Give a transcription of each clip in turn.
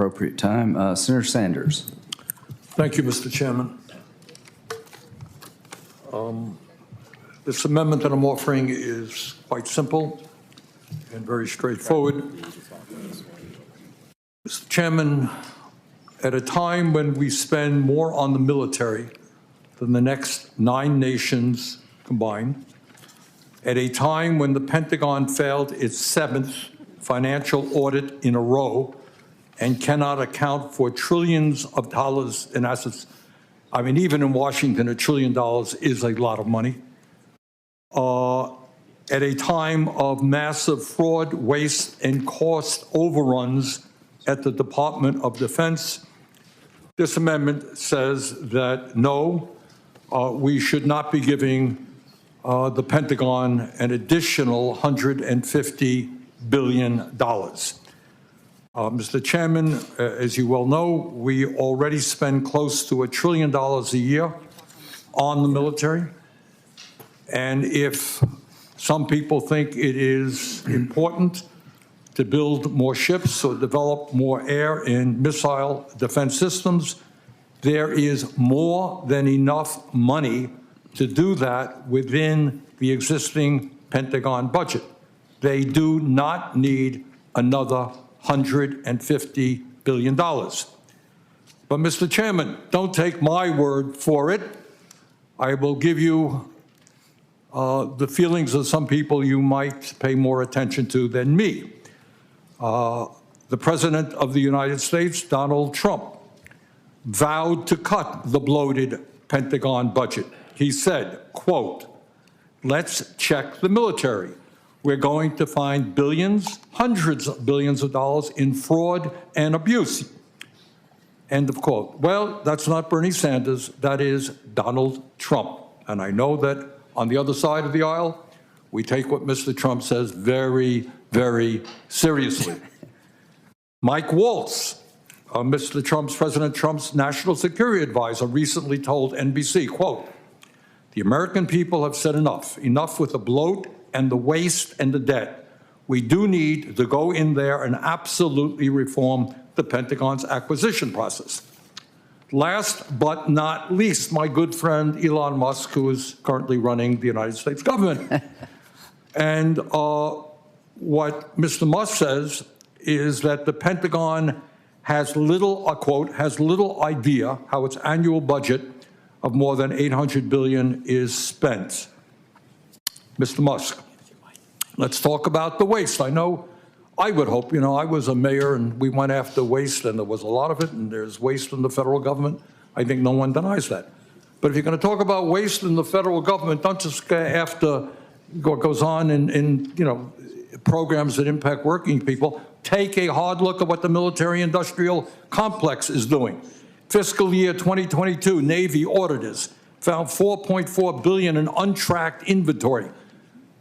appropriate time. Senator Sanders. Thank you, Mr. Chairman. This amendment that I'm offering is quite simple and very straightforward. Mr. Chairman, at a time when we spend more on the military than the next 9 nations combined, at a time when the Pentagon failed its 7th financial audit in a row and cannot account for trillions of dollars in assets. I mean, even in Washington, $1 trillion is a lot of money. At a time of massive fraud, waste, and cost overruns at the Department of Defense, this amendment says that no, we should not be giving the Pentagon an additional $150 billion. Mr. Chairman, as you well know, we already spend close to $1 trillion a year on the military. And if some people think it is important to build more ships or develop more air and missile defense systems, there is more than enough money to do that within the existing Pentagon budget. They do not need another $150 billion. But, Mr. Chairman, don't take my word for it. I will give you the feelings of some people you might pay more attention to than me. The President of the United States, Donald Trump, vowed to cut the bloated Pentagon budget. He said, quote, "Let's check the military. We're going to find billions, hundreds of billions of dollars in fraud and abuse." End of quote. Well, that's not Bernie Sanders, that is Donald Trump. And I know that on the other side of the aisle, we take what Mr. Trump says very, very seriously. Mike Waltz, President Trump's national security advisor, recently told NBC, quote, "The American people have said enough. Enough with the bloat and the waste and the debt. We do need to go in there and absolutely reform the Pentagon's acquisition process." Last but not least, my good friend Elon Musk, who is currently running the United States government. And what Mr. Musk says is that the Pentagon has little, quote, has little idea how its annual budget of more than $800 billion is spent. Mr. Musk, let's talk about the waste. I know, I would hope, I was a mayor and we went after waste and there was a lot of it and there's waste in the federal government. I think no one denies that. But if you're going to talk about waste in the federal government, don't just go after what goes on in programs that impact working people. Take a hard look at what the military-industrial complex is doing. Fiscal year 2022, Navy auditors found $4.4 billion in untracked inventory.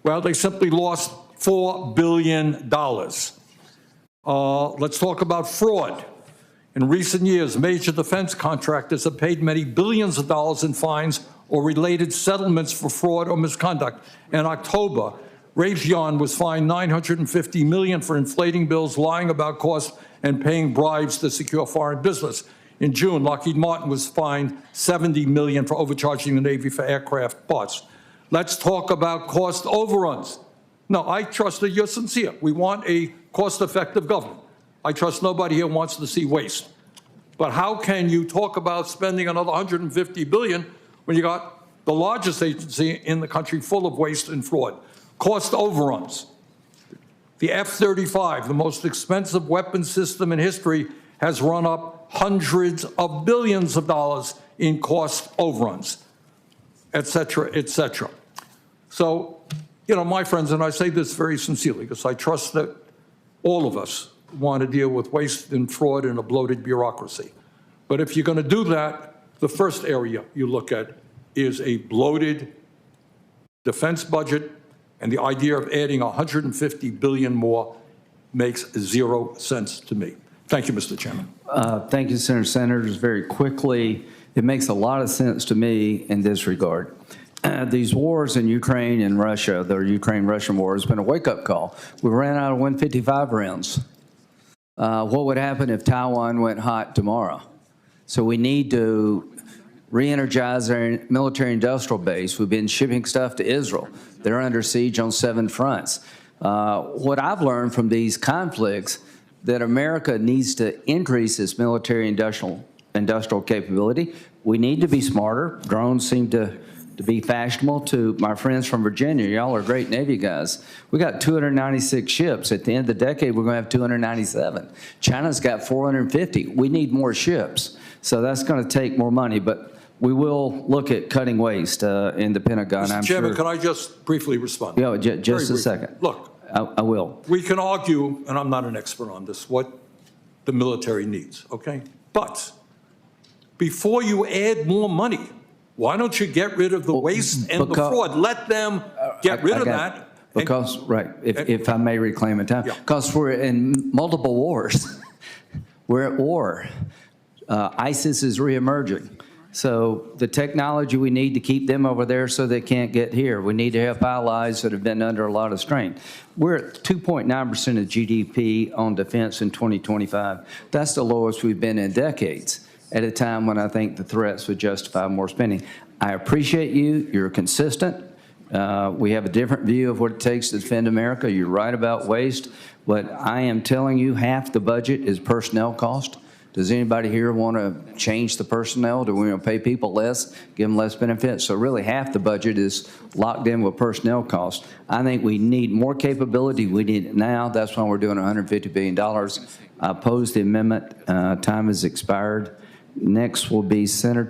Well, they simply lost $4 billion. Let's talk about fraud. In recent years, major defense contractors have paid many billions of dollars in fines or related settlements for fraud or misconduct. In October, Raytheon was fined $950 million for inflating bills, lying about costs, and paying bribes to secure foreign business. In June, Lockheed Martin was fined $70 million for overcharging the Navy for aircraft parts. Let's talk about cost overruns. No, I trust that you're sincere. We want a cost-effective government. I trust nobody here wants to see waste. But how can you talk about spending another $150 billion when you got the largest agency in the country full of waste and fraud? Cost overruns. The F-35, the most expensive weapon system in history, has run up hundreds of billions of dollars in cost overruns, et cetera, et cetera. So, my friends, and I say this very sincerely because I trust that all of us want to deal with waste and fraud in a bloated bureaucracy. But if you're going to do that, the first area you look at is a bloated defense budget, and the idea of adding $150 billion more makes 0 sense to me. Thank you, Mr. Chairman. Thank you, Senator Sanders. Very quickly, it makes a lot of sense to me in this regard. These wars in Ukraine and Russia, the Ukraine-Russian war, has been a wake-up call. We ran out of 155 rounds. what would happen if Taiwan went hot tomorrow? So we need to re-energize our military-industrial base. We've been shipping stuff to Israel. They're under siege on 7 fronts. What I've learned from these conflicts, that America needs to increase its military-industrial capability. We need to be smarter. Drones seem to be fashionable. To my friends from Virginia, y'all are great Navy guys. We got 296 ships. At the end of the decade, we're going to have 297. China's got 450. We need more ships. So that's going to take more money, but we will look at cutting waste in the Pentagon, Mr. I'm Chairman, sure. can I just briefly respond? Yeah, just a second. Look, I will. we can argue, and I'm not an expert on this, what the military needs, okay? But before you add more money, why don't you get rid of the waste and the fraud? Let them get rid of that. Because, right, if I may reclaim a time, Yeah. because we're in multiple wars. We're at war. ISIS is reemerging. So the technology, we need to keep them over there so they can't get here. We need to help allies that have been under a lot of strain. We're at 2.9% of GDP on defense in 2025. That's the lowest we've been in decades, at a time when I think the threats would justify more spending. I appreciate you. You're consistent. We have a different view of what it takes to defend America. You're right about waste. But I am telling you, half the budget is personnel cost. Does anybody here want to change the personnel? Do we want to pay people less, give them less benefits? So really half the budget is locked in with personnel costs. I think we need more capability. We need it now. That's why we're doing $150 billion. I oppose the amendment. Time has expired. Next will be Senator